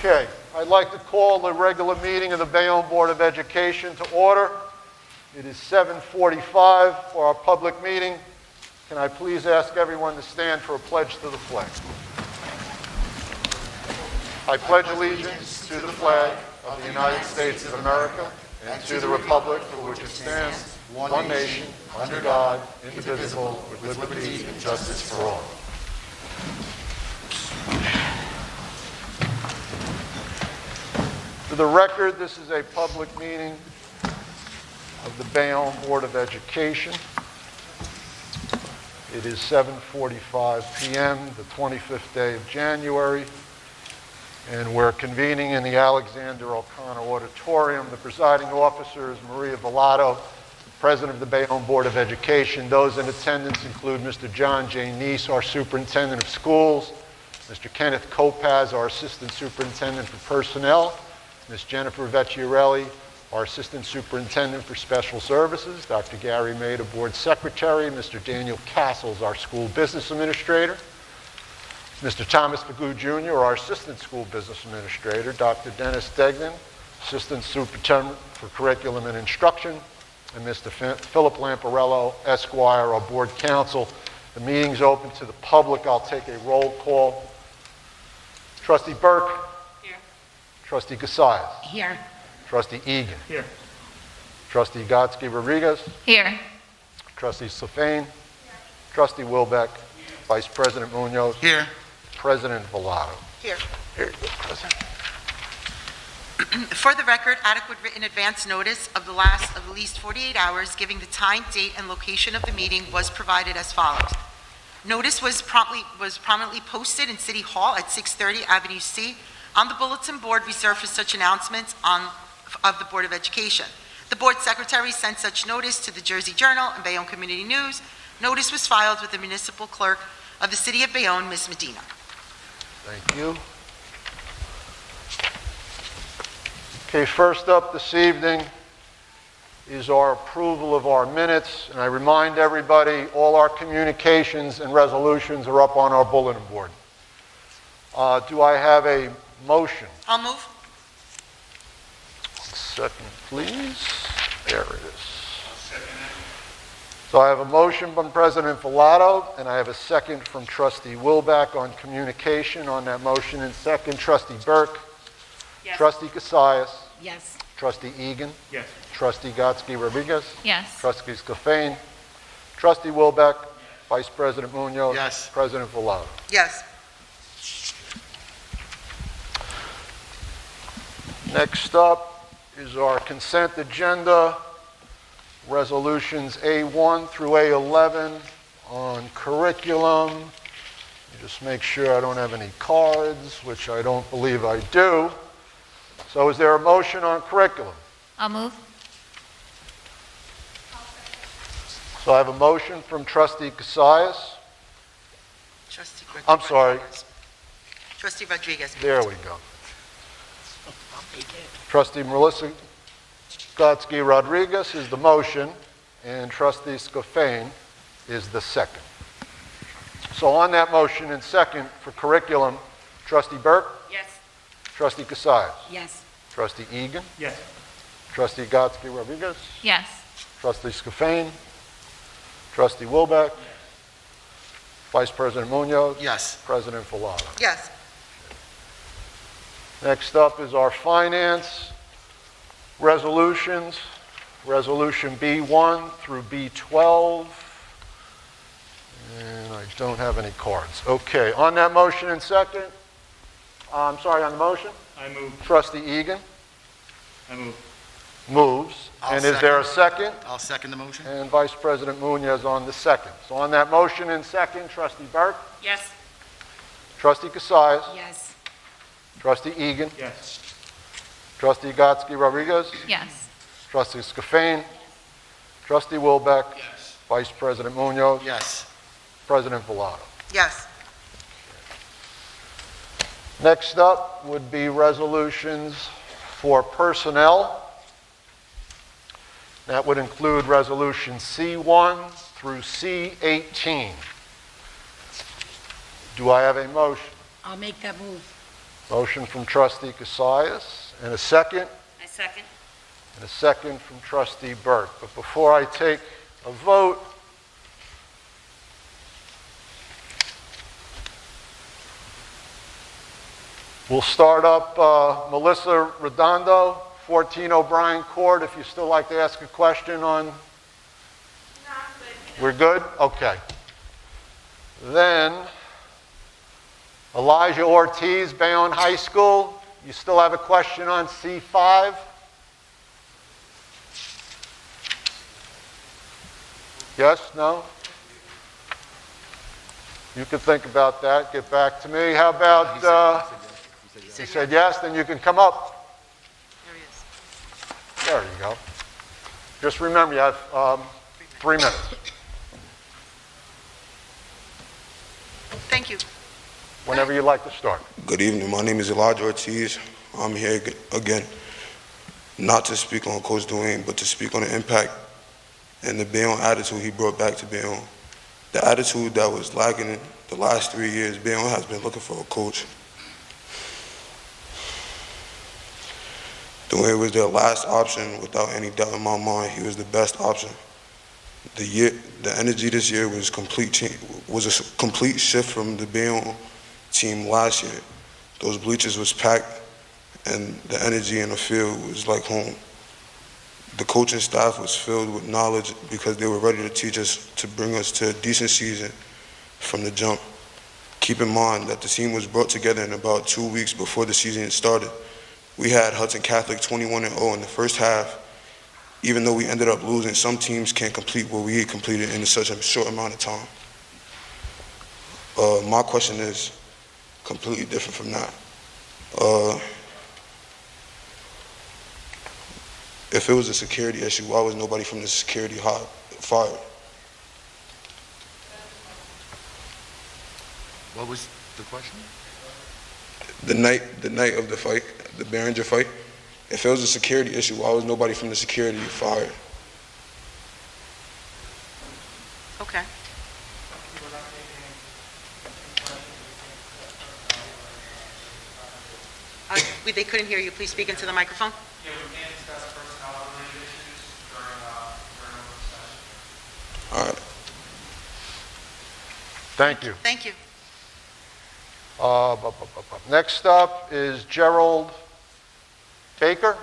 Okay, I'd like to call the regular meeting of the Bayonne Board of Education to order. It is 7:45 for our public meeting. Can I please ask everyone to stand for a pledge to the flag? I pledge allegiance to the flag of the United States of America and to the republic for which it stands, one nation, under God, indivisible, with liberty and justice for all. For the record, this is a public meeting of the Bayonne Board of Education. It is 7:45 p.m., the 25th day of January, and we're convening in the Alexander O'Connor Auditorium. The presiding officer is Maria Volato, President of the Bayonne Board of Education. Those in attendance include Mr. John J. Neese, our Superintendent of Schools, Mr. Kenneth Kopaz, our Assistant Superintendent for Personnel, Ms. Jennifer Vecchiarelli, our Assistant Superintendent for Special Services, Dr. Gary Maida, Board Secretary, Mr. Daniel Castles, our School Business Administrator, Mr. Thomas Pagoo Jr., our Assistant School Business Administrator, Dr. Dennis Degnan, Assistant Superintendent for Curriculum and Instruction, and Mr. Philip Lamparello, Esquire, our Board Counsel. The meeting's open to the public. I'll take a roll call. Trustee Burke. Here. Trustee Casillas. Here. Trustee Egan. Here. Trustee Gotsky Rodriguez. Here. Trustee Safane. Trustee Wilbeck. Vice President Munoz. Here. President Volato. Here. Here you go, President. For the record, adequate written advance notice of the last of at least 48 hours giving the time, date, and location of the meeting was provided as follows. Notice was prominently posted in City Hall at 630 Avenue C on the bulletin board reserved for such announcements of the Board of Education. The Board Secretary sent such notice to the Jersey Journal and Bayonne Community News. Notice was filed with the Municipal Clerk of the City of Bayonne, Ms. Medina. Thank you. Okay, first up this evening is our approval of our minutes, and I remind everybody all our communications and resolutions are up on our bulletin board. Do I have a motion? I'll move. 1 second, please. There it is. So I have a motion from President Volato, and I have a second from Trustee Wilbeck on communication on that motion. And second, Trustee Burke. Yes. Trustee Casillas. Yes. Trustee Egan. Yes. Trustee Gotsky Rodriguez. Yes. Trustee Safane. Trustee Wilbeck. Vice President Munoz. Yes. President Volato. Yes. Next up is our consent agenda. Resolutions A1 through A11 on curriculum. Just make sure I don't have any cards, which I don't believe I do. So is there a motion on curriculum? I'll move. So I have a motion from Trustee Casillas. Trustee I'm sorry. Trustee Rodriguez. There we go. Trustee Melissa Gotsky Rodriguez is the motion, and Trustee Safane is the second. So on that motion and second for curriculum, Trustee Burke? Yes. Trustee Casillas? Yes. Trustee Egan? Yes. Trustee Gotsky Rodriguez? Yes. Trustee Safane? Trustee Wilbeck? Vice President Munoz? Yes. President Volato. Yes. Next up is our finance resolutions. Resolution B1 through B12. And I don't have any cards. Okay, on that motion and second, I'm sorry, on the motion? I move. Trustee Egan I move. moves. I'll And is there a second? I'll second the motion. And Vice President Munoz on the second. So on that motion and second, Trustee Burke, Yes. Trustee Casillas, Yes. Trustee Egan, Yes. Trustee Gotsky Rodriguez, Yes. Trustee Safane, Trustee Wilbeck, Yes. Vice President Munoz, Yes. President Volato. Yes. Next up would be resolutions for personnel. That would include resolution C1 through C18. Do I have a motion? I'll make that move. Motion from trustee Cassius, and a second, I second. and a second from trustee Burke. But before I take a vote, we'll start up Melissa Redondo, 14 O'Brien Court, if you still like to ask a question on... We're good? Okay. Then, Elijah Ortiz, Bayonne High School. You still have a question on C5? Yes? No? You can think about that. Get back to me. How about... you said yes, then you can come up. There he is. There you go. Just remember, you have 3 minutes. Thank you. Whenever you'd like to start. Good evening. My name is Elijah Ortiz. I'm here again, not to speak on Coach Dwayne, but to speak on the impact and the Bayonne attitude he brought back to Bayonne. The attitude that was lacking in the last 3 years, Bayonne has been looking for a coach. Dwayne was their last option without any doubt in my mind. He was the best option. The energy this year was a complete shift from the Bayonne team last year. Those bleachers was packed, and the energy in the field was like home. The coaching staff was filled with knowledge because they were ready to teach us, to bring us to a decent season from the jump. Keep in mind that the team was brought together in about 2 weeks before the season started. We had Hudson Catholic 21-0 in the first half. Even though we ended up losing, some teams can't complete what we had completed in such a short amount of time. My question is completely different from that. If it was a security issue, why was nobody from the security fired? What was the question? The night of the fight, the Behringer fight, if it was a security issue, why was nobody from the security fired? Okay. They couldn't hear you. Please speak into the microphone. Yeah, we can't discuss personnel-related issues during open session. All right. Thank you. Thank you. Next up is Gerald Baker,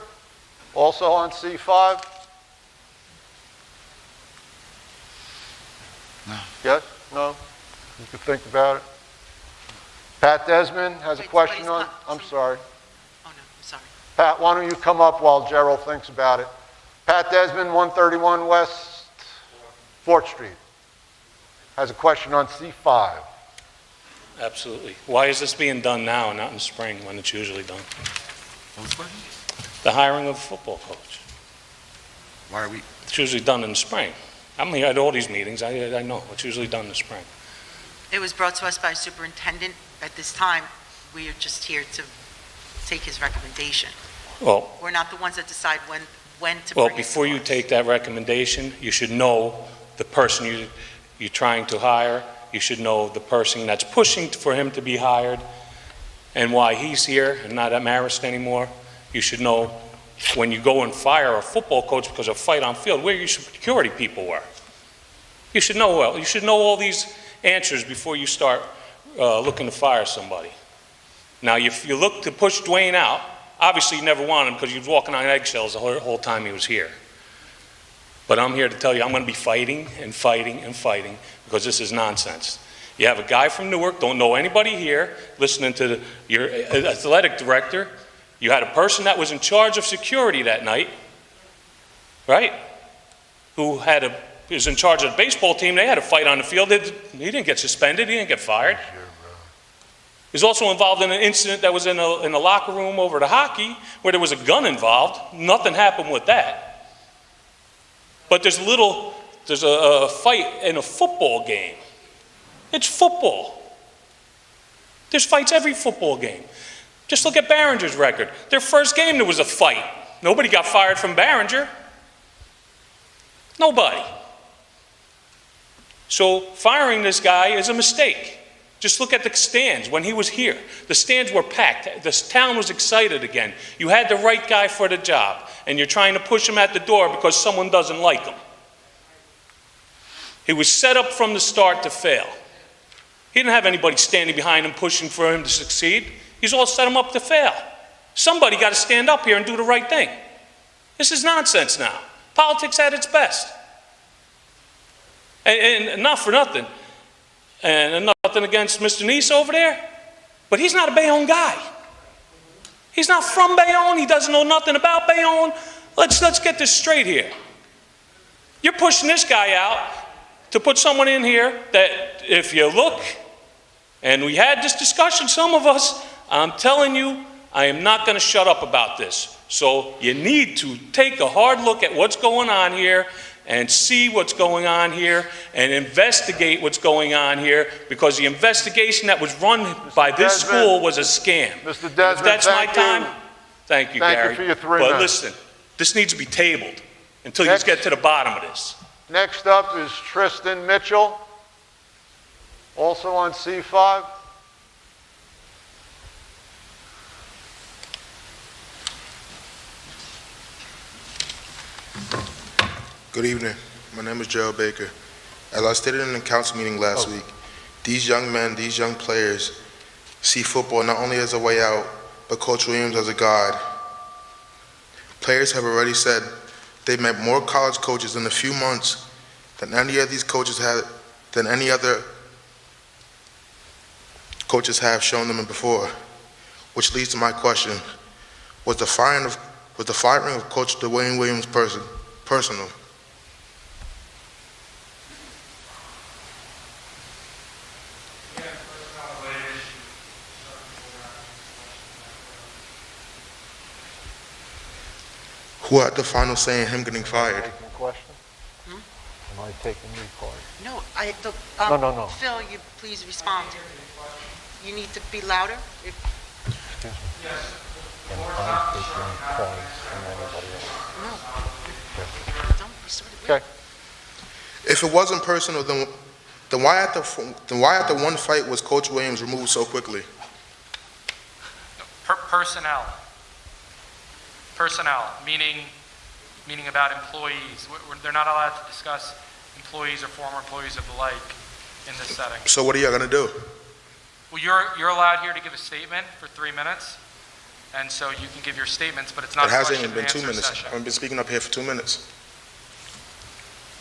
also on C5. No. Yes? No? You can think about it. Pat Desmond has a Wait, question on... somebody's I'm not- sorry. Oh, no, I'm sorry. Pat, why don't you come up while Gerald thinks about it? Pat Desmond, 131 West 4th Street, has a question on C5. Absolutely. Why is this being done now and not in the spring when it's usually done? What was the question? The hiring of a football coach. Why are we? It's usually done in the spring. I'm here at all these meetings. I know. It's usually done in the spring. It was brought to us by superintendent. At this time, we are just here to take his recommendation. Well, We're not the ones that decide when to bring it before to you us. take that recommendation, you should know the person you're trying to hire. You should know the person that's pushing for him to be hired and why he's here and not at Marist anymore. You should know when you go and fire a football coach because of a fight on field, where your security people were. You should know well. You should know all these answers before you start looking to fire somebody. Now, if you look to push Dwayne out, obviously you never wanted him because he was walking on eggshells the whole time he was here. But I'm here to tell you I'm going to be fighting and fighting and fighting because this is nonsense. You have a guy from Newark, don't know anybody here, listening to your athletic director. You had a person that was in charge of security that night, right? Who was in charge of the baseball team. They had a fight on the field. He didn't get suspended. He didn't get fired. He was also involved in an incident that was in the locker room over the hockey where there was a gun involved. Nothing happened with that. But there's a fight in a football game. It's football. There's fights every football game. Just look at Behringer's record. Their first game, there was a fight. Nobody got fired from Behringer. Nobody. So firing this guy is a mistake. Just look at the stands when he was here. The stands were packed. The town was excited again. You had the right guy for the job, and you're trying to push him at the door because someone doesn't like him. He was set up from the start to fail. He didn't have anybody standing behind him pushing for him to succeed. He's all set him up to fail. Somebody got to stand up here and do the right thing. This is nonsense now. Politics at its best. And not for nothing, and nothing against Mr. Neese over there, but he's not a Bayonne guy. He's not from Bayonne. He doesn't know nothing about Bayonne. Let's get this straight here. You're pushing this guy out to put someone in here that, if you look, and we had this discussion, some of us, I'm telling you, I am not going to shut up about this. So you need to take a hard look at what's going on here and see what's going on here and investigate what's going on here, because the investigation that was run by this school was a scam. Mr. If Desmond, that's my thank time, you. thank you, Thank you Gary. for your 3 But minutes. listen, this needs to be tabled until Next. you get to the bottom of this. Next up is Tristan Mitchell, also on C5. Good evening. My name is Gerald Baker. As I stated in the council meeting last week, these young men, these young players see football not only as a way out, but Coach Williams as a god. Players have already said they've met more college coaches in a few months than any of these coaches have, than any other coaches have shown them before, which leads to my question: was the firing of Coach Dwayne Williams personal? Who had the final say in him getting fired? Taking question? Am I taking your part? No, No. Phil, you please respond. You need to be louder. Excuse me. Am I taking points from anybody else? No. Don't resort to it. Okay. If it wasn't personal, then why at the one fight was Coach Williams removed so quickly? Personnel, meaning about employees. They're not allowed to discuss employees or former employees of the like in this setting. So what are you gonna do? Well, you're allowed here to give a statement for 3 minutes, and so you can give your statements, but it's not It a hasn't question even and been 2 answer minutes. session. I've been speaking up here for 2 minutes.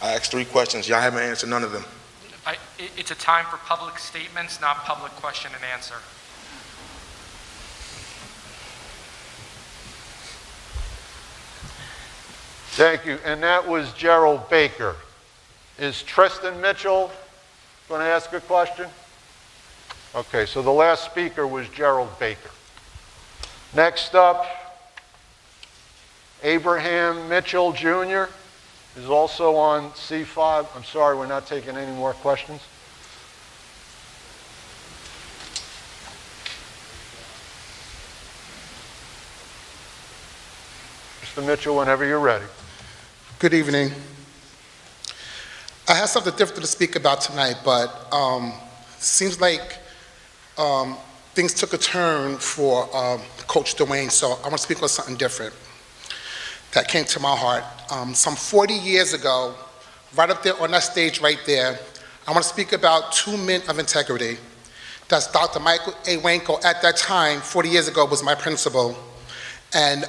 I asked 3 questions. Y'all haven't answered none of them. It's a time for public statements, not public question and answer. Thank you. And that was Gerald Baker. Is Tristan Mitchell going to ask a question? Okay, so the last speaker was Gerald Baker. Next up, Abraham Mitchell Jr. is also on C5. I'm sorry, we're not taking any more questions. Mr. Mitchell, whenever you're ready. Good evening. I have something different to speak about tonight, but seems like things took a turn for Coach Dwayne, so I want to speak on something different that came to my heart. Some 40 years ago, right up there on that stage right there, I want to speak about 2 men of integrity. That's Dr. Michael A. Wanko. At that time, 40 years ago, was my principal, and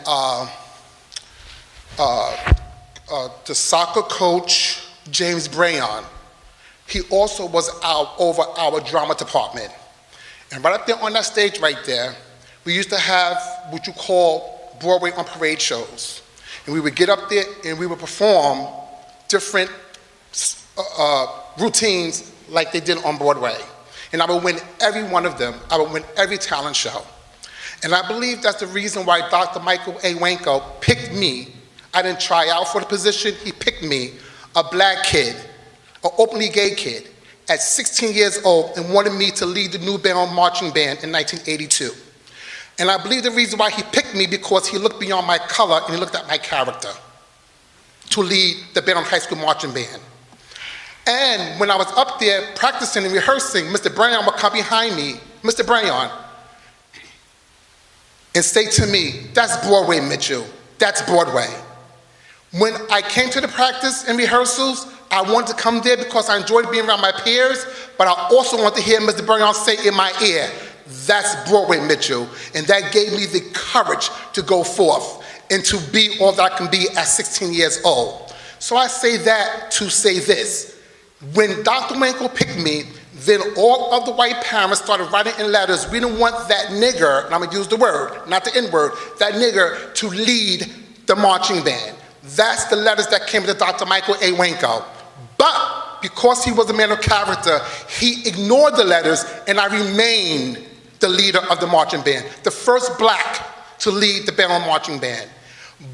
the soccer coach, James Bayonne. He also was over our drama department. And right up there on that stage right there, we used to have what you call Broadway on Parade shows. And we would get up there and we would perform different routines like they did on Broadway. And I would win every one of them. I would win every talent show. And I believe that's the reason why Dr. Michael A. Wanko picked me. I didn't try out for the position. He picked me, a black kid, an openly gay kid, at 16 years old, and wanted me to lead the New Bayonne Marching Band in 1982. And I believe the reason why he picked me because he looked beyond my color and he looked at my character to lead the Bayonne High School Marching Band. And when I was up there practicing and rehearsing, Mr. Brayon would come behind me, Mr. Brayon, and say to me, "That's Broadway, Mitchell. That's Broadway." When I came to the practice and rehearsals, I wanted to come there because I enjoyed being around my peers, but I also wanted to hear Mr. Brayon say in my ear, "That's Broadway, Mitchell." And that gave me the courage to go forth and to be all that I can be at 16 years old. So I say that to say this. When Dr. Winkle picked me, then all of the white parents started writing in letters, "We don't want that nigger," and I'm gonna use the word, not the N-word, "that nigger to lead the marching band." That's the letters that came to Dr. Michael A. Winkle. But because he was a man of character, he ignored the letters, and I remained the leader of the marching band, the first black to lead the Bayonne marching band.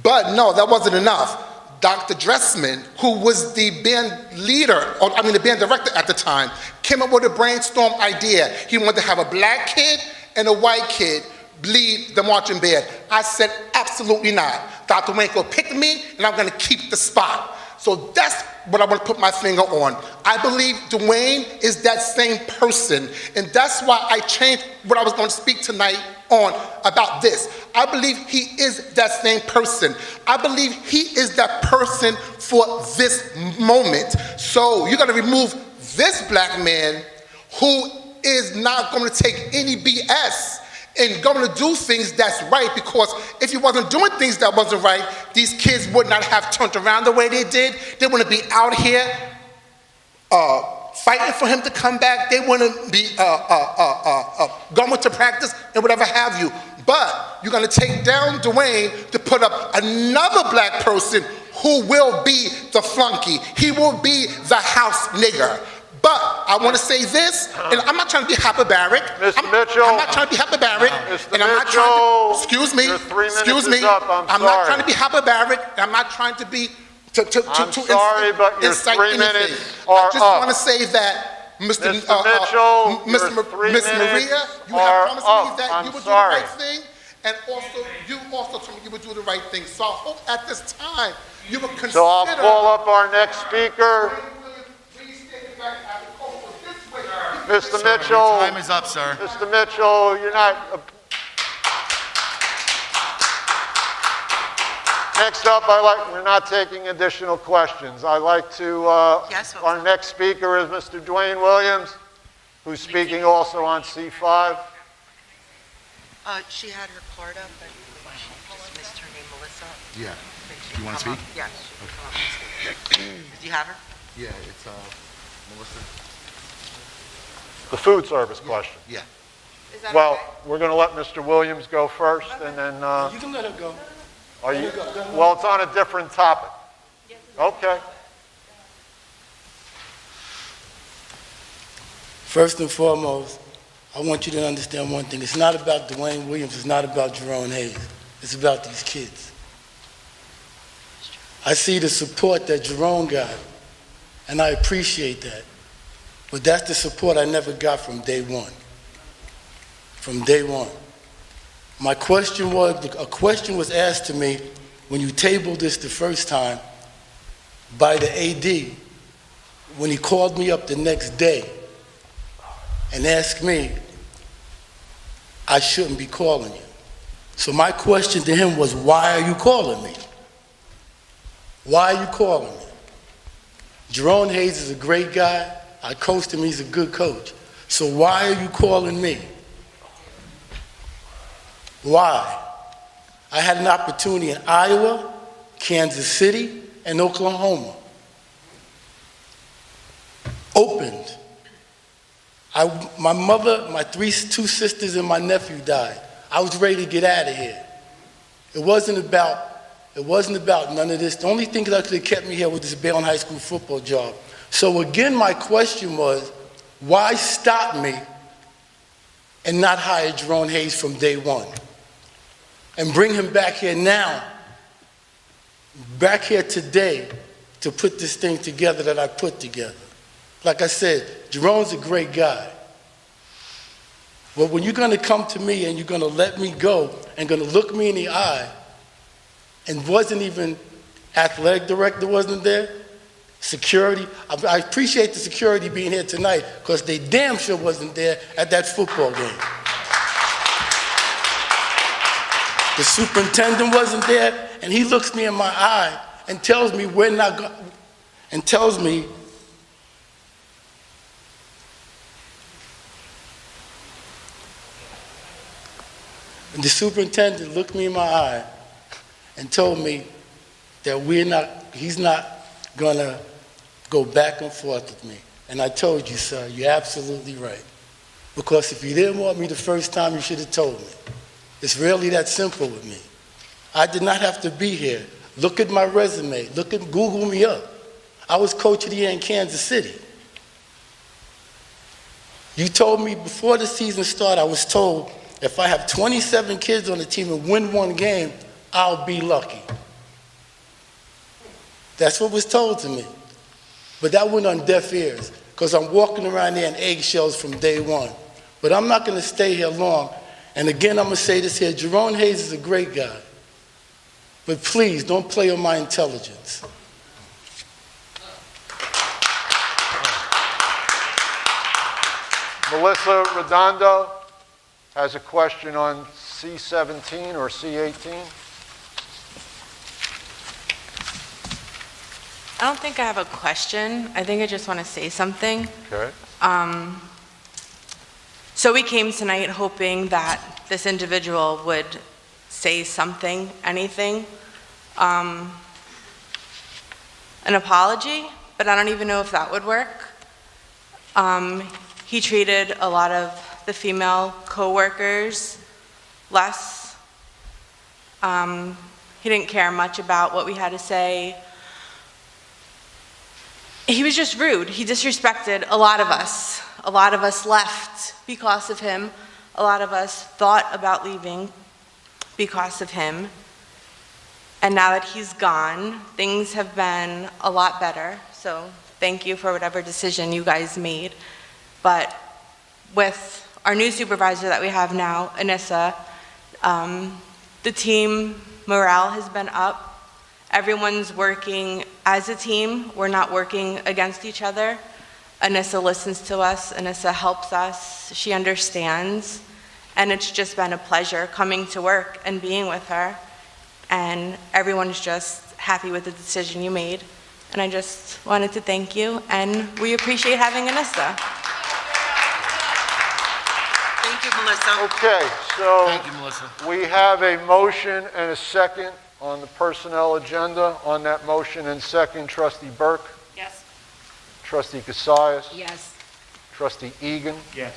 But no, that wasn't enough. Dr. Dressman, who was the band leader, the band director at the time, came up with a brainstorm idea. He wanted to have a black kid and a white kid lead the marching band. I said, absolutely not. Dr. Winkle picked me, and I'm gonna keep the spot. So that's what I want to put my finger on. I believe Dwayne is that same person, and that's why I changed what I was going to speak tonight on about this. I believe he is that same person. I believe he is that person for this moment. So you're going to remove this black man who is not going to take any BS and going to do things that's right, because if he wasn't doing things that wasn't right, these kids would not have turned around the way they did. They wouldn't be out here fighting for him to come back. They wouldn't be going to practice and whatever have you. But you're going to take down Dwayne to put up another black person who will be the flunky. He will be the house nigger. But I want to say this, and I'm not trying to be hyperbaric. Mr. Mitchell. I'm not trying to be hyperbaric. Mr. And I'm not Mitchell, trying to, excuse me, your 3 minutes excuse me. is up. I'm not sorry. trying to be hyperbaric. I'm not trying to be, I'm sorry, but your incite 3 anything. minutes are I just up. want to say that, Mr. Mitchell, Miss your 3 Miss minutes Maria, you are have promised up. me that I'm you would sorry. do the right thing, and also you also told me you would do the right thing. So I hope at this time you would consider. So I'll call up our next speaker. Mr. Mitchell. Your time is up, sir. Mr. Mitchell, you're not. Next up, we're not taking additional questions. I'd like to, Yes, our next speaker is Mr. Dwayne Williams, who's speaking also on C5. She had her card up, but she just missed her name, Melissa. Yeah. Do you wanna speak? Yes. Do you have her? Yeah, it's Melissa. The food service question. Yeah. Is that Well, okay? we're going to let Mr. Williams go first, and then, You can let her go. are you, well, it's on a different topic. Okay. First and foremost, I want you to understand one thing. It's not about Dwayne Williams. It's not about Jerome Hayes. It's about these kids. I see the support that Jerome got, and I appreciate that. But that's the support I never got from day one. From day one. A question was asked to me when you tabled this the first time by the AD, when he called me up the next day and asked me, I shouldn't be calling you. So my question to him was, why are you calling me? Why are you calling me? Jerome Hayes is a great guy. I coached him, he's a good coach. So why are you calling me? Why? I had an opportunity in Iowa, Kansas City, and Oklahoma. Opened. My mother, my two sisters, and my nephew died. I was ready to get out of here. It wasn't about none of this. The only thing that could have kept me here was this Bayonne High School football job. So again, my question was, why stop me and not hire Jerome Hayes from day one? And bring him back here now, back here today, to put this thing together that I put together. Like I said, Jerome's a great guy. But when you're gonna come to me and you're gonna let me go and gonna look me in the eye, and wasn't even athletic director wasn't there, Security, I appreciate the security being here tonight because they damn sure wasn't there at that football game. The superintendent wasn't there, and he looks me in my eye and tells me we're not going, and tells me and the superintendent looked me in my eye and told me that he's not gonna go back and forth with me. And I told you, sir, you're absolutely right. Because if you didn't want me the first time, you should have told me. It's really that simple with me. I did not have to be here. Look at my resume. Google me up. I was coach of the year in Kansas City. You told me before the season started, I was told if I have 27 kids on the team and win one game, I'll be lucky. That's what was told to me. But that went on deaf ears because I'm walking around there in eggshells from day one. But I'm not going to stay here long. And again, I'm going to say this here. Jerome Hayes is a great guy. But please, don't play on my intelligence. Melissa Redondo has a question on C17 or C18. I don't think I have a question. I think I just want to say something. Okay. So we came tonight hoping that this individual would say something, anything. An apology, but I don't even know if that would work. He treated a lot of the female co-workers less. He didn't care much about what we had to say. He was just rude. He disrespected a lot of us. A lot of us left because of him. A lot of us thought about leaving because of him. And now that he's gone, things have been a lot better. So thank you for whatever decision you guys made. But with our new supervisor that we have now, Anissa, the team morale has been up. Everyone's working as a team. We're not working against each other. Anissa listens to us. Anissa helps us. She understands. And it's just been a pleasure coming to work and being with her. And everyone's just happy with the decision you made. And I just wanted to thank you. And we appreciate having Anissa. Thank you, Melissa. Okay, so Thank you, Melissa. we have a motion and a second on the personnel agenda. On that motion and second, Trustee Burke, Yes. Trustee Cassius, Yes. Trustee Egan, Yes.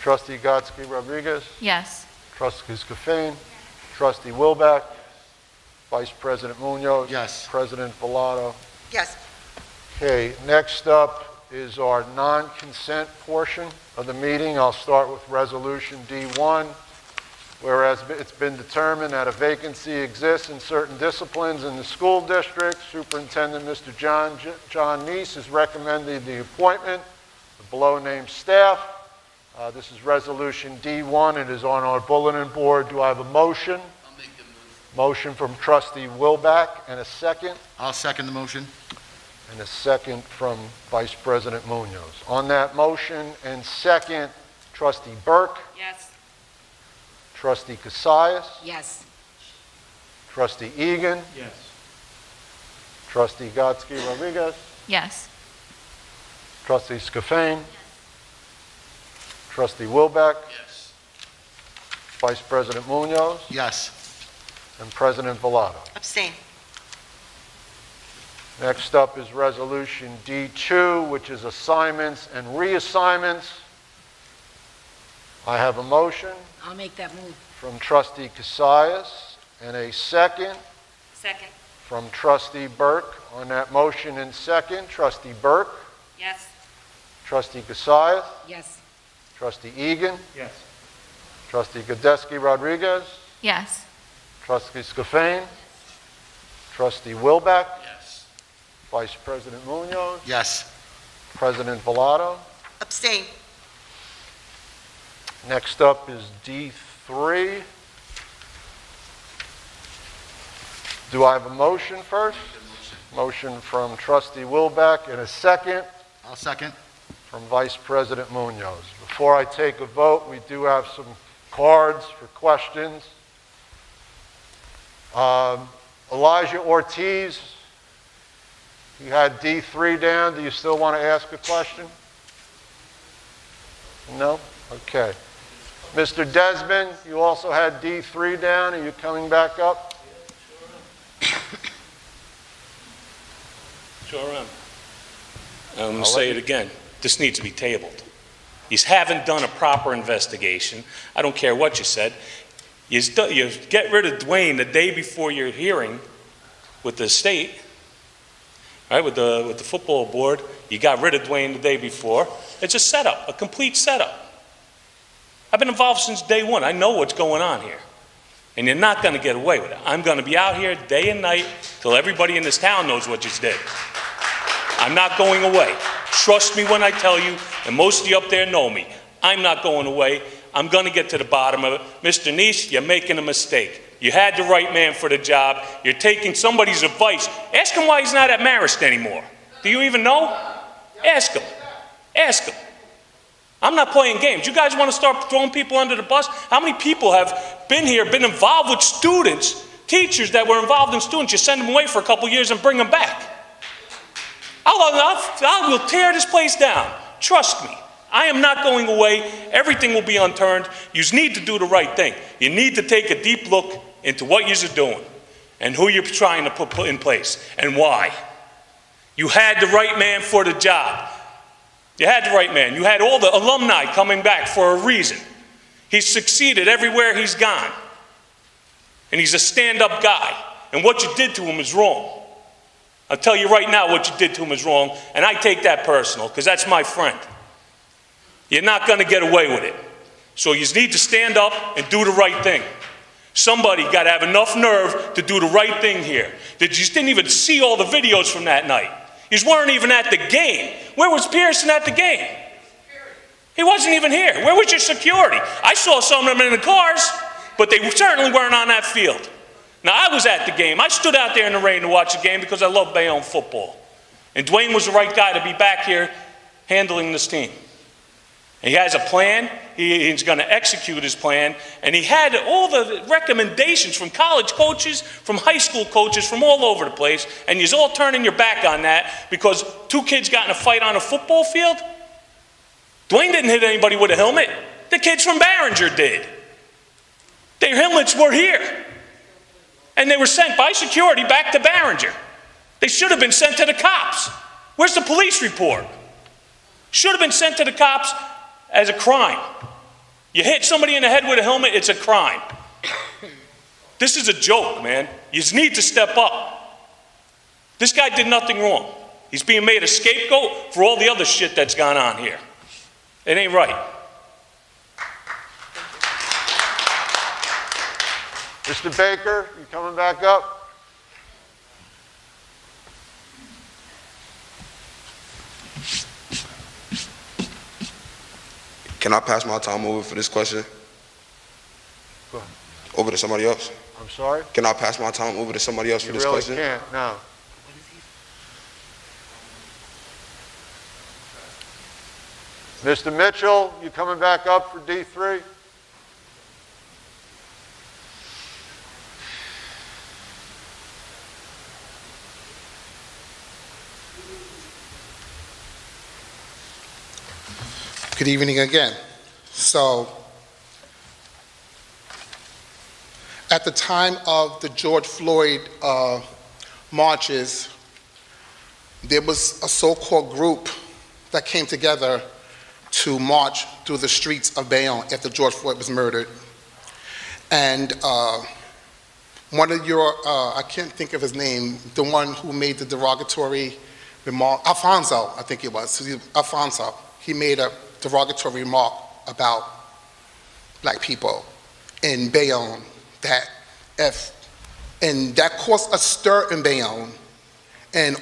Trustee Gotsky Rodriguez, Yes. Trustee Scafane, Trustee Wilbeck, Vice President Munoz. Yes. President Villado. Yes. Okay, next up is our non-consent portion of the meeting. I'll start with Resolution D1. Whereas it's been determined that a vacancy exists in certain disciplines in the school district, Superintendent Mr. John Neese has recommended the appointment of below-named staff. This is Resolution D1. It is on our bulletin board. Do I have a motion? I'll make the move. Motion from Trustee Wilbeck and a second. I'll second the motion. And a second from Vice President Munoz. On that motion and second, Trustee Burke, Yes. Trustee Cassius, Yes. Trustee Egan, Yes. Trustee Gotsky Rodriguez, Yes. Trustee Scafane, Trustee Wilbeck, Yes. Vice President Munoz, Yes. and President Villado. Abstain. Next up is Resolution D2, which is assignments and reassignments. I have a motion I'll make that move. from Trustee Cassius and a second Second. from Trustee Burke. On that motion and second, Trustee Burke, Yes. Trustee Cassius, Yes. Trustee Egan, Yes. Trustee Godesky Rodriguez, Yes. Trustee Scafane, Trustee Wilbeck, Yes. Vice President Munoz, Yes. President Villado. Abstain. Next up is D3. Do I have a motion first? Motion from trustee Wilbeck and a second I'll second. from Vice President Munoz. Before I take a vote, we do have some cards for questions. Elijah Ortiz, you had D3 down. Do you still want to ask a question? No? Okay. Mr. Desmond, you also had D3 down. Are you coming back up? Sure am. I'm going to say it again. This needs to be tabled. You haven't done a proper investigation. I don't care what you said. You get rid of Dwayne the day before your hearing with the state, right, with the football board. You got rid of Dwayne the day before. It's a setup, a complete setup. I've been involved since day one. I know what's going on here. And you're not going to get away with it. I'm going to be out here day and night till everybody in this town knows what you did. I'm not going away. Trust me when I tell you, and most of you up there know me. I'm not going away. I'm going to get to the bottom of it. Mr. Nice, you're making a mistake. You had the right man for the job. You're taking somebody's advice. Ask him why he's not at Marist anymore. Do you even know? Ask him. Ask him. I'm not playing games. You guys want to start throwing people under the bus? How many people have been here, been involved with students, teachers that were involved in students? You send them away for a couple years and bring them back. I will tear this place down. Trust me. I am not going away. Everything will be unturned. You need to do the right thing. You need to take a deep look into what you're doing and who you're trying to put in place and why. You had the right man for the job. You had the right man. You had all the alumni coming back for a reason. He's succeeded everywhere he's gone. And he's a stand-up guy. And what you did to him is wrong. I'll tell you right now what you did to him is wrong, and I take that personal, because that's my friend. You're not going to get away with it. So you need to stand up and do the right thing. Somebody got to have enough nerve to do the right thing here. You just didn't even see all the videos from that night. You weren't even at the game. Where was Pearson at the game? He wasn't even here. Where was your security? I saw some of them in the cars, but they certainly weren't on that field. Now, I was at the game. I stood out there in the rain to watch the game because I love Bayonne football. And Dwayne was the right guy to be back here handling this team. And he has a plan. He's going to execute his plan. And he had all the recommendations from college coaches, from high school coaches, from all over the place. And you're all turning your back on that because two kids got in a fight on a football field. Dwayne didn't hit anybody with a helmet. The kids from Barringer did. Their helmets were here. And they were sent by security back to Barringer. They should have been sent to the cops. Where's the police report? Should have been sent to the cops as a crime. You hit somebody in the head with a helmet, it's a crime. This is a joke, man. You need to step up. This guy did nothing wrong. He's being made a scapegoat for all the other shit that's gone on here. It ain't right. Mr. Baker, you coming back up? Can I pass my time over for this question? Go ahead. Over to somebody else? I'm sorry? Can I pass my time over to somebody else for this question? You really can't, no. Mr. Mitchell, you coming back up for D3? Good evening again. So, at the time of the George Floyd marches, there was a so-called group that came together to march through the streets of Bayonne after George Floyd was murdered. And one of your, I can't think of his name, the one who made the derogatory remark, Alfonso, I think it was, Alfonso. He made a derogatory remark about black people in Bayonne and that caused a stir in Bayonne, and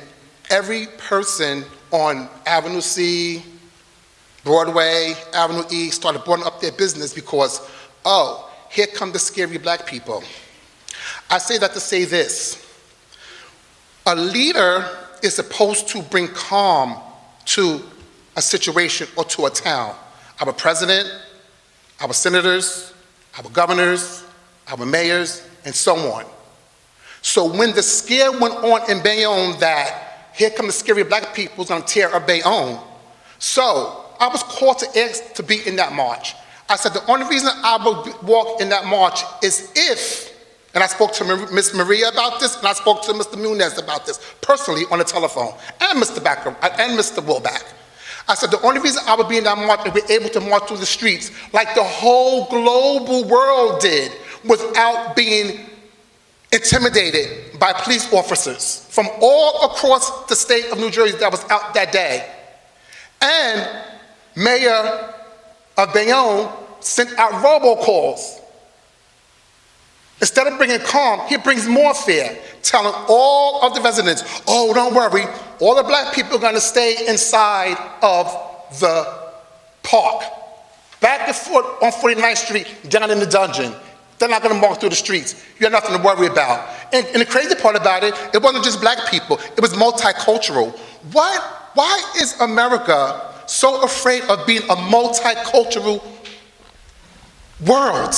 every person on Avenue C, Broadway, Avenue E started burning up their business because, oh, here come the scary black people. I say that to say this. A leader is supposed to bring calm to a situation or to a town. Our president, our senators, our governors, our mayors, and so on. So when the scare went on in Bayonne that here come the scary black people's gonna tear up Bayonne, so I was called to ask to be in that march. I said the only reason I would walk in that march is if, and I spoke to Miss Maria about this, and I spoke to Mr. Munez about this personally on the telephone, and Mr. Backer, and Mr. Wilback. I said the only reason I would be in that march is we're able to march through the streets like the whole global world did without being intimidated by police officers from all across the state of New Jersey that was out that day. And Mayor of Bayonne sent out robocalls. Instead of bringing calm, he brings more fear, telling all of the residents, oh, don't worry, all the black people are gonna stay inside of the park. Back and forth on 49th Street, down in the dungeon. They're not gonna walk through the streets. You have nothing to worry about. And the crazy part about it, it wasn't just black people, it was multicultural. Why is America so afraid of being a multicultural world?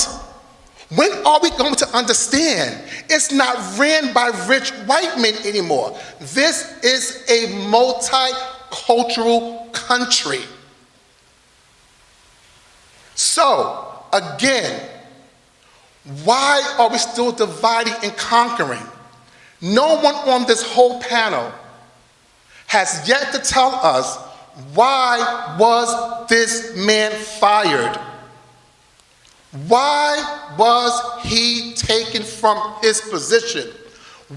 When are we going to understand? It's not ran by rich white men anymore. This is a multicultural country. So, again, why are we still dividing and conquering? No one on this whole panel has yet to tell us why was this man fired? Why was he taken from his position?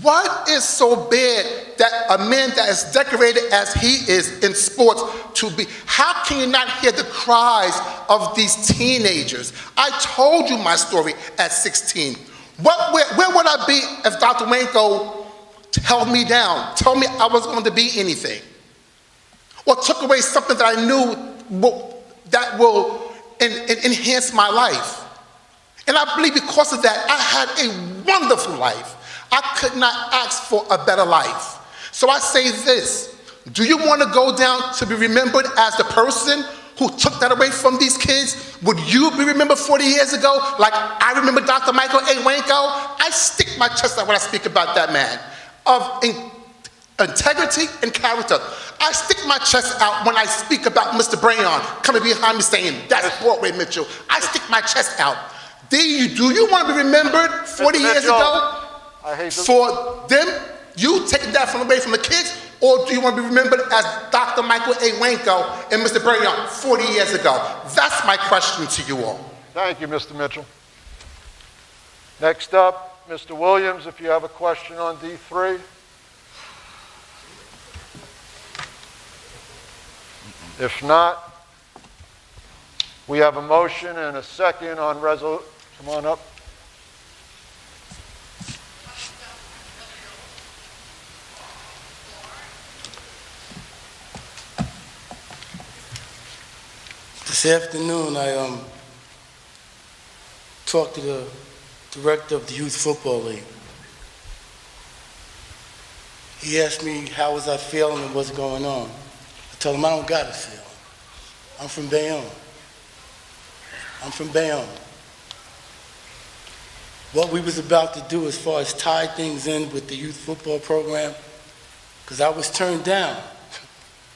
What is so bad that a man that is decorated as he is in sports to be, how can you not hear the cries of these teenagers? I told you my story at 16. Where would I be if Dr. Wanko held me down, told me I wasn't going to be anything? Or took away something that I knew that will enhance my life. And I believe because of that, I had a wonderful life. I could not ask for a better life. So I say this, do you want to go down to be remembered as the person who took that away from these kids? Would you be remembered 40 years ago like I remember Dr. Michael A. Wanko? I stick my chest out when I speak about that man of integrity and character. I stick my chest out when I speak about Mr. Bayonne coming behind me saying, that's Broadway Mitchell. I stick my chest out. Do you want to be remembered 40 years ago for them, you taking that away from the kids, or do you want to be remembered as Dr. Michael A. Wanko and Mr. Bayonne 40 years ago? That's my question to you all. Thank you, Mr. Mitchell. Next up, Mr. Williams, if you have a question on D3. If not, we have a motion and a second on resolution. Come on up. This afternoon, I talked to the director of the Youth Football League. He asked me how was I feeling and what's going on. I told him I don't got a feeling. I'm from Bayonne. I'm from Bayonne. What we was about to do as far as tie things in with the youth football program, because I was turned down.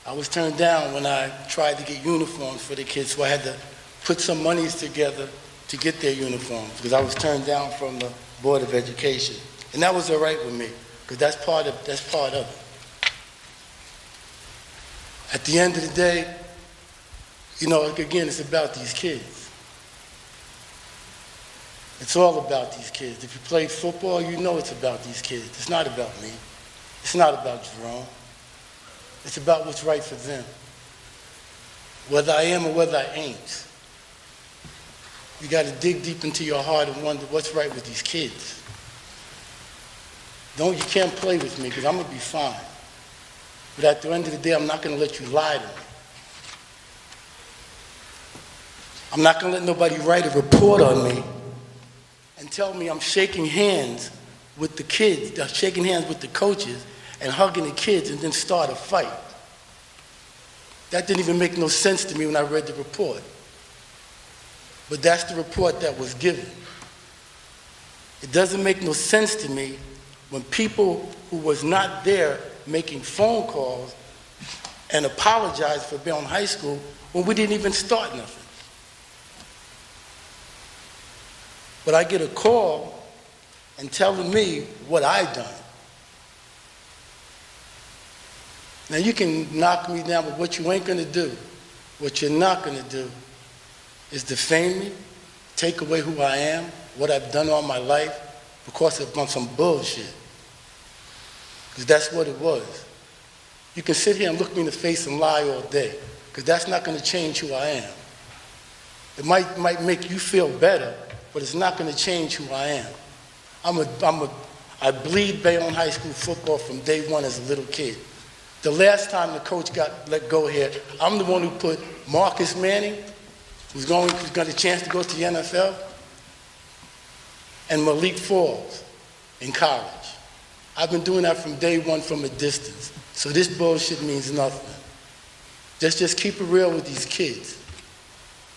I was turned down when I tried to get uniforms for the kids, so I had to put some monies together to get their uniforms, because I was turned down from the Board of Education. And that was all right with me, because that's part of it. At the end of the day, you know, again, it's about these kids. It's all about these kids. If you play football, you know it's about these kids. It's not about me. It's not about Jerome. It's about what's right for them. Whether I am or whether I ain't. You got to dig deep into your heart and wonder what's right with these kids. You can't play with me because I'm going to be fine. But at the end of the day, I'm not going to let you lie to me. I'm not going to let nobody write a report on me and tell me I'm shaking hands with the kids, shaking hands with the coaches, and hugging the kids and then start a fight. That didn't even make no sense to me when I read the report. But that's the report that was given. It doesn't make no sense to me when people who was not there making phone calls and apologized for Bayonne High School when we didn't even start nothing. But I get a call and telling me what I done. Now you can knock me down, but what you ain't gonna do, what you're not gonna do, is defame me, take away who I am, what I've done all my life, because of some bullshit. Because that's what it was. You can sit here and look me in the face and lie all day, because that's not gonna change who I am. It might make you feel better, but it's not gonna change who I am. I bleed Bayonne High School football from day one as a little kid. The last time the coach got let go here, I'm the one who put Marcus Manning, who's got a chance to go to the NFL, and Malik Falls in college. I've been doing that from day one from a distance. So this bullshit means nothing. Just keep it real with these kids.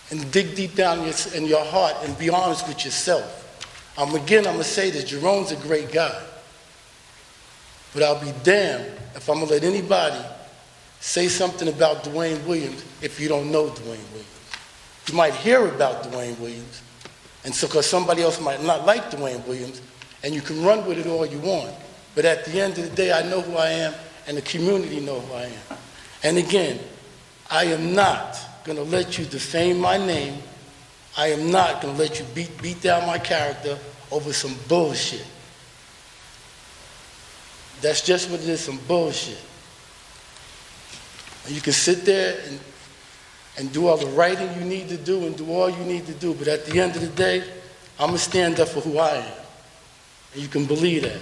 And dig deep down in your heart and be honest with yourself. I'm gonna say this, Jerome's a great guy. But I'll be damned if I'm gonna let anybody say something about Dwayne Williams if you don't know Dwayne Williams. You might hear about Dwayne Williams, and so because somebody else might not like Dwayne Williams, and you can run with it all you want. But at the end of the day, I know who I am, and the community know who I am. And again, I am not gonna let you defame my name. I am not gonna let you beat down my character over some bullshit. That's just what it is, some bullshit. And you can sit there and do all the writing you need to do and do all you need to do, but at the end of the day, I'm gonna stand up for who I am. And you can believe that.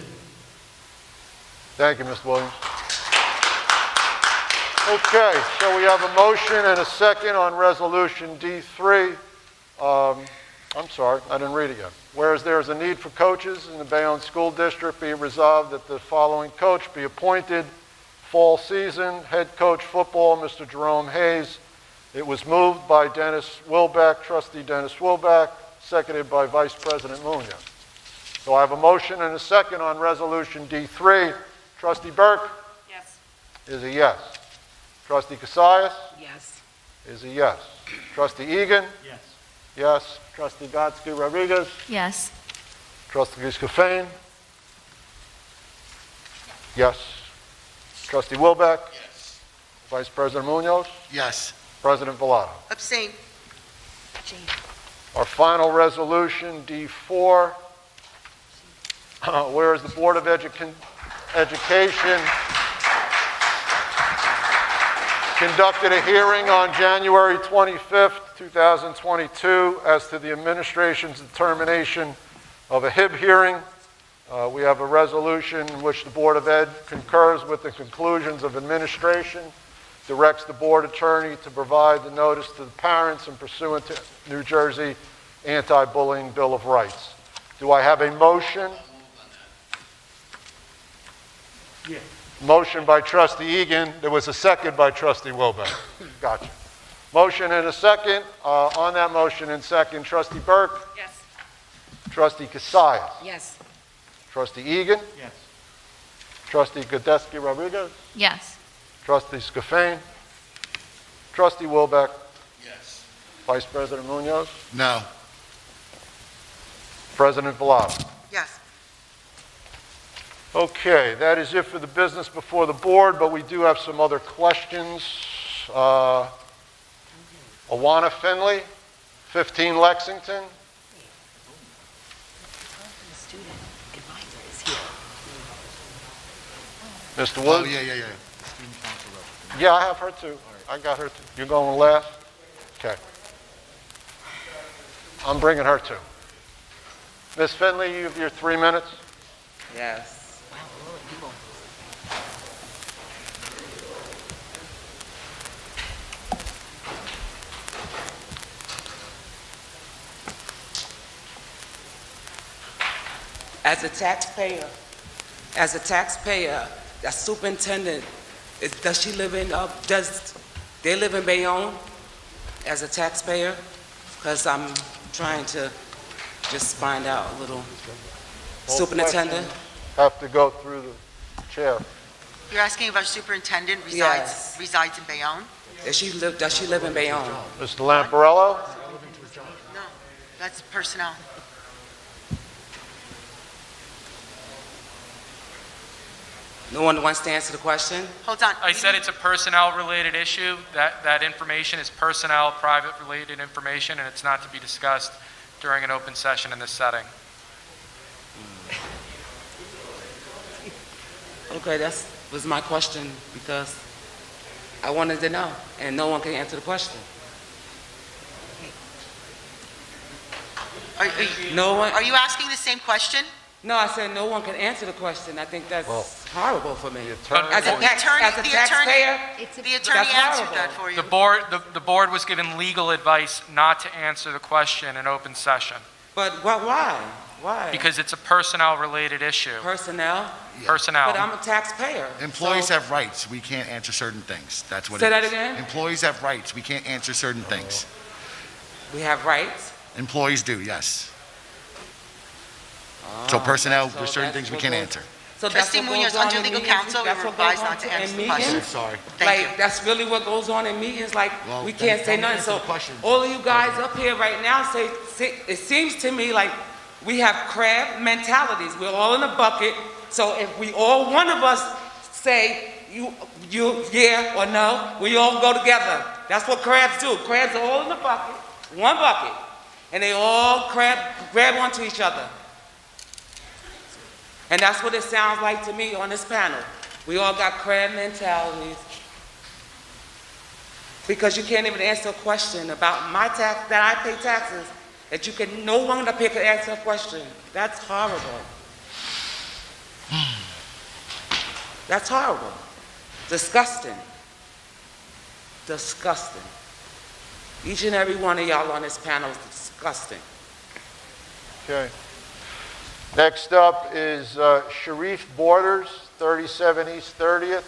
Thank you, Mr. Williams. Okay, so we have a motion and a second on Resolution D3. I'm sorry, I didn't read it yet. Whereas there is a need for coaches in the Bayonne School District, be it resolved that the following coach be appointed fall season, head coach football, Mr. Jerome Hayes. It was moved by Dennis Wilbeck, trustee Dennis Wilbeck, seconded by Vice President Munoz. So I have a motion and a second on Resolution D3. Trustee Burke? Yes. Is a yes. Trustee Casillas? Yes. Is a yes. Trustee Egan? Yes. Yes. Trustee Gotsky Rodriguez? Yes. Trustee Guscafane? Yes. Trustee Wilbeck? Yes. Vice President Munoz? Yes. President Villado? Abstain. Our final resolution, D4, whereas the Board of Education conducted a hearing on January 25th, 2022, as to the administration's determination of a HIB hearing. We have a resolution in which the Board of Ed concurs with the conclusions of administration, directs the board attorney to provide the notice to the parents and pursuant to New Jersey Anti-Bullying Bill of Rights. Do I have a motion? Yeah. Motion by Trustee Egan. There was a second by Trustee Wilbeck. Gotcha. Motion and a second. On that motion and second, Trustee Burke? Yes. Trustee Casillas? Yes. Trustee Egan? Yes. Trustee Godesky Rodriguez? Yes. Trustee Scafane? Trustee Wilbeck? Yes. Vice President Munoz? No. President Villado? Yes. Okay, that is it for the business before the board, but we do have some other questions. Awana Finley, 15 Lexington. Mr. Woods? Oh, yeah. Student council rep. Yeah, I have her too. I got her too. You're going last? Okay. I'm bringing her too. Ms. Finley, you have your 3 minutes. Yes. As a taxpayer, that superintendent, does she live in, does they live in Bayonne as a taxpayer? Because I'm trying to just find out a little. All Superintendent? questions have to go through the chair. You're asking if our superintendent Yes. resides in Bayonne? Does she live in Bayonne? Mr. Lamparello? No, that's personnel. No one wants to answer the question? Hold on. I said it's a personnel-related issue. That information is personnel, private-related information, and it's not to be discussed during an open session in this setting. Okay, that was my question because I wanted to know, and no one can answer the question. No one? Are you asking the same question? No, I said no one can answer the question. I think that's Well, horrible for me. attorney- As a taxpayer, The attorney That's answered horrible. that for you. The board was given legal advice not to answer the question in open session but why? Why? because it's a personnel-related issue. Personnel? Personnel. But I'm a taxpayer. Employees so- have rights. We can't answer certain things. That's what Say it that is. again? Employees have rights. We can't answer certain things. We have rights. Employees do, yes. So personnel, so there's certain that's things we what can't goes- answer. So that's Trustee what Munoz, goes on under in legal meetings? counsel, That's you're what goes advised on not to in answer the meetings? question. Sorry. Thank you. Like, that's really what goes on in meetings, like, Well, we then can't say tell me nothing. answer So the question. all of you guys up here right now say, it seems to me like we have crab mentalities. We're all in a bucket. So if we all, one of us say, you, yeah or no, we all go together. That's what crabs do. Crabs are all in a bucket, one bucket, and they all grab onto each other. And that's what it sounds like to me on this panel. We all got crab mentalities. Because you can't even answer a question about my tax, that I pay taxes, that you can, no one up here can answer a question. That's horrible. That's horrible. Disgusting. Disgusting. Each and every one of y'all on this panel is disgusting. Okay. Next up is Sharif Borders, 37 East 30th.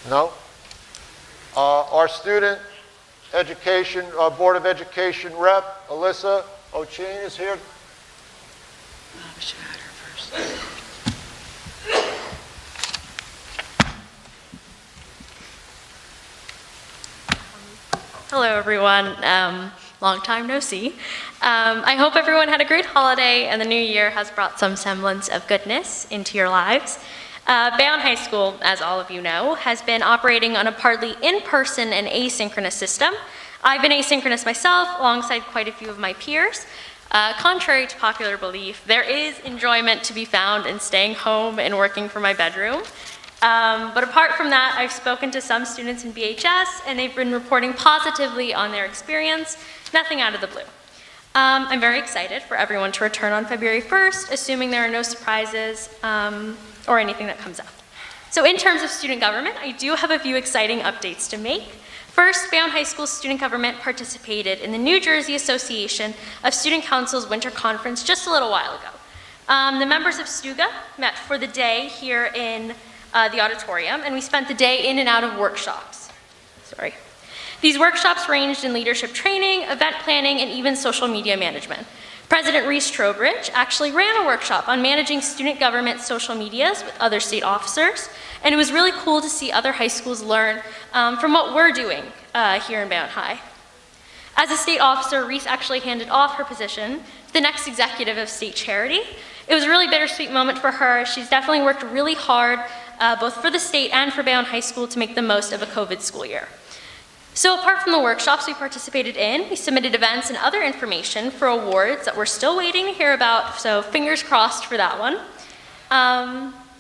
No? Our student education, Board of Education rep, Alyssa Ochin is here. Hello, everyone. Long time no see. I hope everyone had a great holiday and the new year has brought some semblance of goodness into your lives. Bayonne High School, as all of you know, has been operating on a partly in-person and asynchronous system. I've been asynchronous myself alongside quite a few of my peers. Contrary to popular belief, there is enjoyment to be found in staying home and working from my bedroom. But apart from that, I've spoken to some students in BHS and they've been reporting positively on their experience, nothing out of the blue. I'm very excited for everyone to return on February 1st, assuming there are no surprises or anything that comes up. So in terms of student government, I do have a few exciting updates to make. First, Bayonne High School student government participated in the New Jersey Association of Student Council's winter conference just a little while ago. The members of STUGA met for the day here in the auditorium, and we spent the day in and out of workshops. These workshops ranged in leadership training, event planning, and even social media management. President Reese Trowbridge actually ran a workshop on managing student government social medias with other state officers, and it was really cool to see other high schools learn from what we're doing here in Bayonne High. As a state officer, Reese actually handed off her position to the next executive of state charity. It was a really bittersweet moment for her. She's definitely worked really hard, both for the state and for Bayonne High School, to make the most of a COVID school year. So apart from the workshops we participated in, we submitted events and other information for awards that we're still waiting to hear about, so fingers crossed for that one.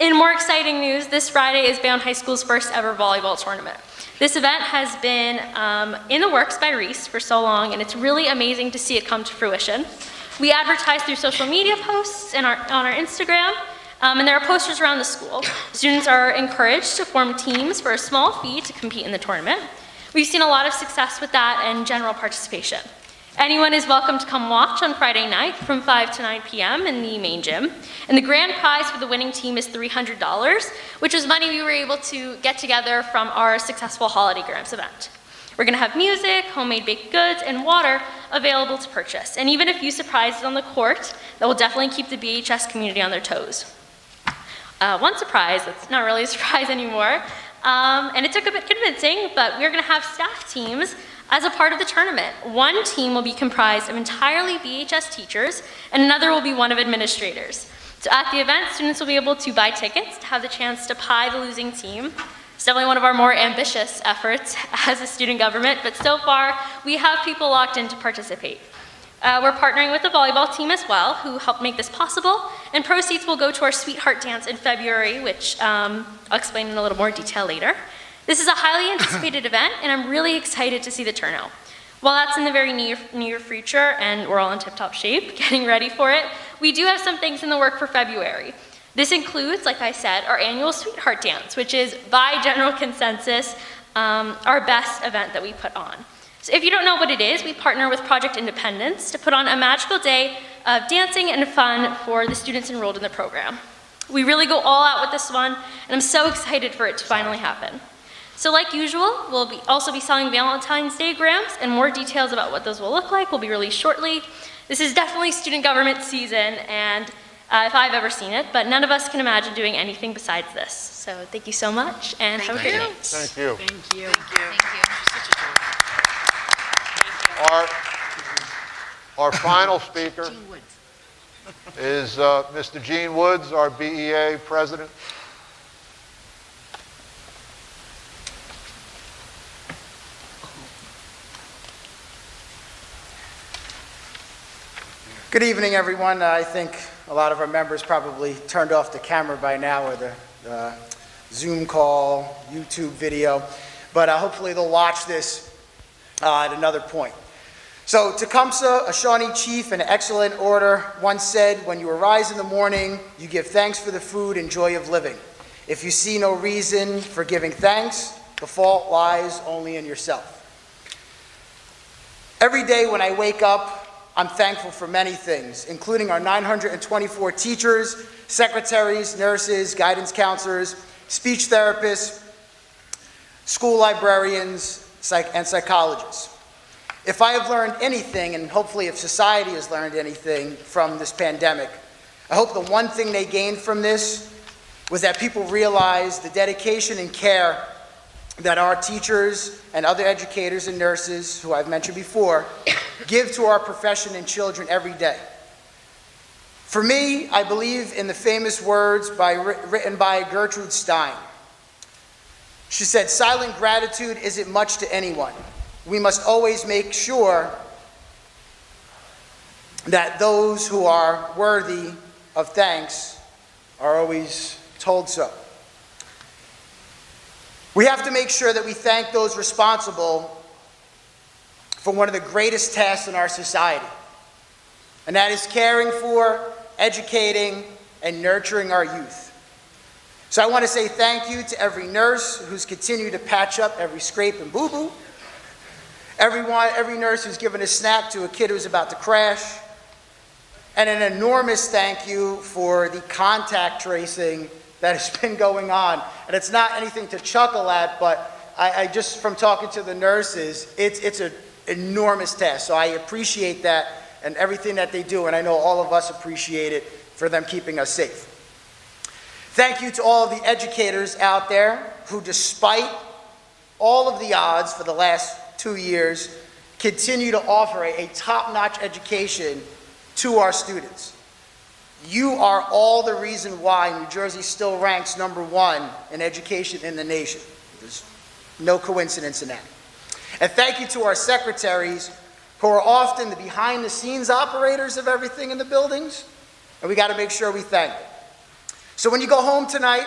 In more exciting news, this Friday is Bayonne High School's first ever volleyball tournament. This event has been in the works by Reese for so long, and it's really amazing to see it come to fruition. We advertise through social media posts and on our Instagram, and there are posters around the school. Students are encouraged to form teams for a small fee to compete in the tournament. We've seen a lot of success with that and general participation. Anyone is welcome to come watch on Friday night from 5 to 9 p.m. in the main gym. And the grand prize for the winning team is $300, which is money we were able to get together from our successful Holiday Grams event. We're going to have music, homemade baked goods, and water available to purchase, and even a few surprises on the court that will definitely keep the BHS community on their toes. One surprise that's not really a surprise anymore, and it took a bit convincing, but we're going to have staff teams as a part of the tournament. One team will be comprised of entirely BHS teachers, and another will be one of administrators. So at the event, students will be able to buy tickets to have the chance to pie the losing team. It's definitely one of our more ambitious efforts as a student government, but so far we have people locked in to participate. We're partnering with the volleyball team as well, who helped make this possible, and proceeds will go to our Sweetheart Dance in February, which I'll explain in a little more detail later. This is a highly anticipated event, and I'm really excited to see the turnout. While that's in the very near future, and we're all in tip-top shape, getting ready for it, we do have some things in the work for February. This includes, like I said, our annual Sweetheart Dance, which is, by general consensus, our best event that we put on. So if you don't know what it is, we partner with Project Independence to put on a magical day of dancing and fun for the students enrolled in the program. We really go all out with this one, and I'm so excited for it to finally happen. So like usual, we'll also be selling Valentine's Day grams, and more details about what those will look like will be released shortly. This is definitely student government season, and if I've ever seen it, but none of us can imagine doing anything besides this. So thank you so much, and have a great night. Thank you. Thank you. Thank you. Our final speaker is Mr. Gene Woods, our BEA president. Good evening, everyone. I think a lot of our members probably turned off the camera by now, or the Zoom call, YouTube video, but hopefully they'll watch this at another point. So Tecumseh, a Shawnee chief in excellent order, once said, "When you arise in the morning, you give thanks for the food and joy of living. If you see no reason for giving thanks, the fault lies only in yourself." Every day when I wake up, I'm thankful for many things, including our 924 teachers, secretaries, nurses, guidance counselors, speech therapists, school librarians, and psychologists. If I have learned anything, and hopefully if society has learned anything from this pandemic, I hope the one thing they gained from this was that people realized the dedication and care that our teachers and other educators and nurses, who I've mentioned before, give to our profession and children every day. For me, I believe in the famous words written by Gertrude Stein. She said, "Silent gratitude isn't much to anyone. We must always make sure that those who are worthy of thanks are always told so." We have to make sure that we thank those responsible for one of the greatest tasks in our society, and that is caring for, educating, and nurturing our youth. So I want to say thank you to every nurse who's continued to patch up every scrape and boo-boo, every nurse who's given a snack to a kid who's about to crash, and an enormous thank you for the contact tracing that has been going on. And it's not anything to chuckle at, but I just, from talking to the nurses, it's an enormous task. So I appreciate that and everything that they do, and I know all of us appreciate it for them keeping us safe. Thank you to all of the educators out there who, despite all of the odds for the last 2 years, continue to offer a top-notch education to our students. You are all the reason why New Jersey still ranks #1 in education in the nation. There's no coincidence in that. And thank you to our secretaries, who are often the behind-the-scenes operators of everything in the buildings, and we got to make sure we thank them. So when you go home tonight,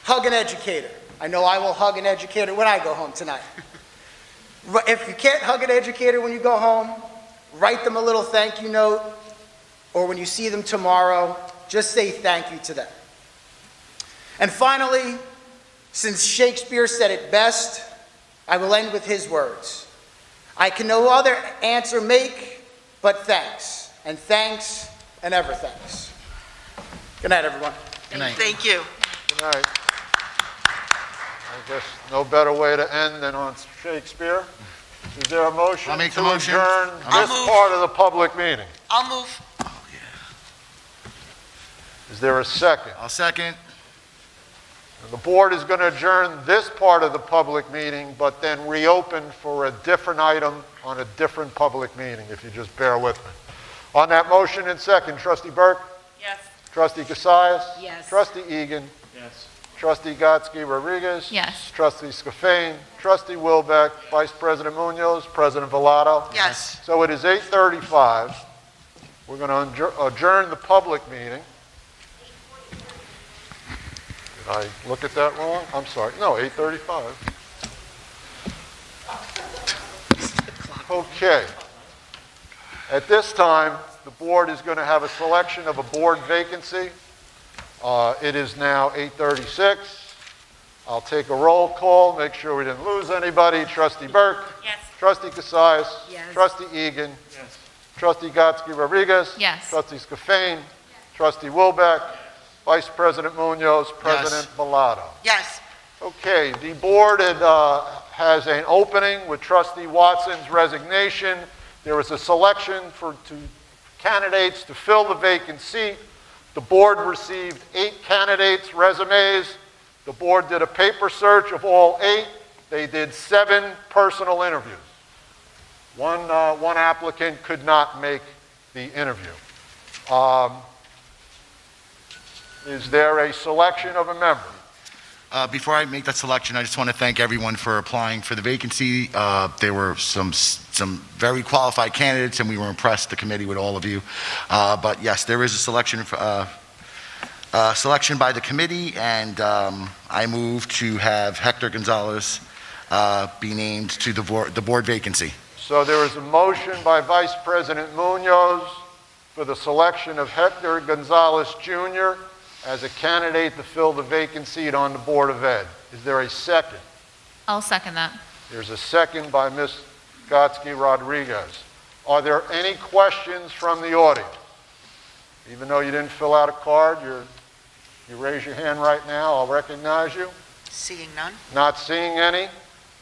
hug an educator. I know I will hug an educator when I go home tonight. If you can't hug an educator when you go home, write them a little thank you note, or when you see them tomorrow, just say thank you to them. And finally, since Shakespeare said it best, I will end with his words. I can no other answer make but thanks, and thanks, and ever thanks. Good night, everyone. Good night. Thank you. Good night. I guess no better way to end than on Shakespeare. Is there a motion I'll make the to motion. adjourn I'll this move. part of the public meeting? I'll move. Is there a second? I'll second. The board is going to adjourn this part of the public meeting, but then reopen for a different item on a different public meeting, if you just bear with me. On that motion and second, Trustee Burke? Yes. Trustee Cassius? Yes. Trustee Egan? Yes. Trustee Gatsky-Rodriguez? Yes. Trustee Scafane? Trustee Wilbeck? Vice President Munoz? President Villado? Yes. So it is 8:35. We're going to adjourn the public meeting. Did I look at that wrong? I'm sorry. No, 8:35. Okay. At this time, the board is going to have a selection of a board vacancy. It is now 8:36. I'll take a roll call, make sure we didn't lose anybody. Trustee Burke? Yes. Trustee Cassius? Yes. Trustee Egan? Yes. Trustee Gatsky-Rodriguez? Yes. Trustee Scafane? Trustee Wilbeck? Vice President Munoz? President Villado? Yes. Okay, the board has an opening with Trustee Watson's resignation. There was a selection for two candidates to fill the vacant seat. The board received 8 candidates' resumes. The board did a paper search of all 8. They did 7 personal interviews. One applicant could not make the interview. Is there a selection of a member? Before I make that selection, I just want to thank everyone for applying for the vacancy. There were some very qualified candidates, and we were impressed, the committee, with all of you. But yes, there is a selection by the committee, and I move to have Hector Gonzalez be named to the board vacancy. So there is a motion by Vice President Munoz for the selection of Hector Gonzalez Jr. as a candidate to fill the vacant seat on the Board of Ed. Is there a second? I'll second that. There's a second by Ms. Gatsky-Rodriguez. Are there any questions from the audience? Even though you didn't fill out a card, you raise your hand right now, I'll recognize you. Seeing none? Not seeing any.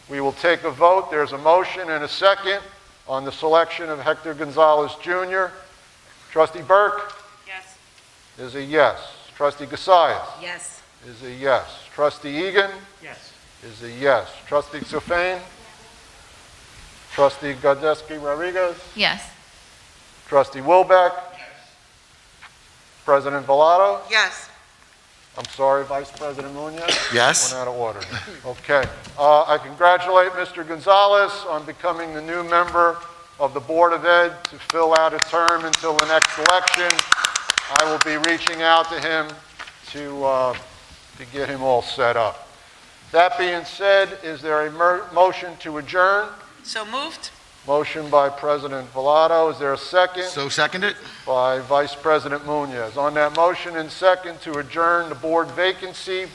We will take a vote. There's a motion and a second on the selection of Hector Gonzalez Jr. Trustee Burke? Yes. Is a yes. Trustee Cassius? Yes. Is a yes. Trustee Egan? Yes. Is a yes. Trustee Sufane? Trustee Gadeski-Rodriguez? Yes. Trustee Wilbeck? President Villado? Yes. I'm sorry, Vice President Munoz? Yes. Went out of order. Okay. I congratulate Mr. Gonzalez on becoming the new member of the Board of Ed to fill out a term until the next election. I will be reaching out to him to get him all set up. That being said, is there a motion to adjourn? So moved? Motion by President Villado. Is there a second? So seconded? By Vice President Munoz. On that motion and second to adjourn the board vacancy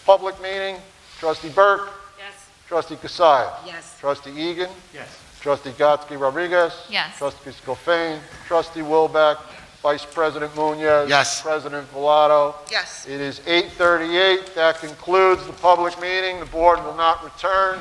public meeting, Trustee Burke? Yes. Trustee Cassius? Yes. Trustee Egan? Yes. Trustee Gatsky-Rodriguez? Yes. Trustee Scafane? Trustee Wilbeck? Vice President Munoz? Yes. President Villado? Yes. It is 8:38. That concludes the public meeting. The board will not return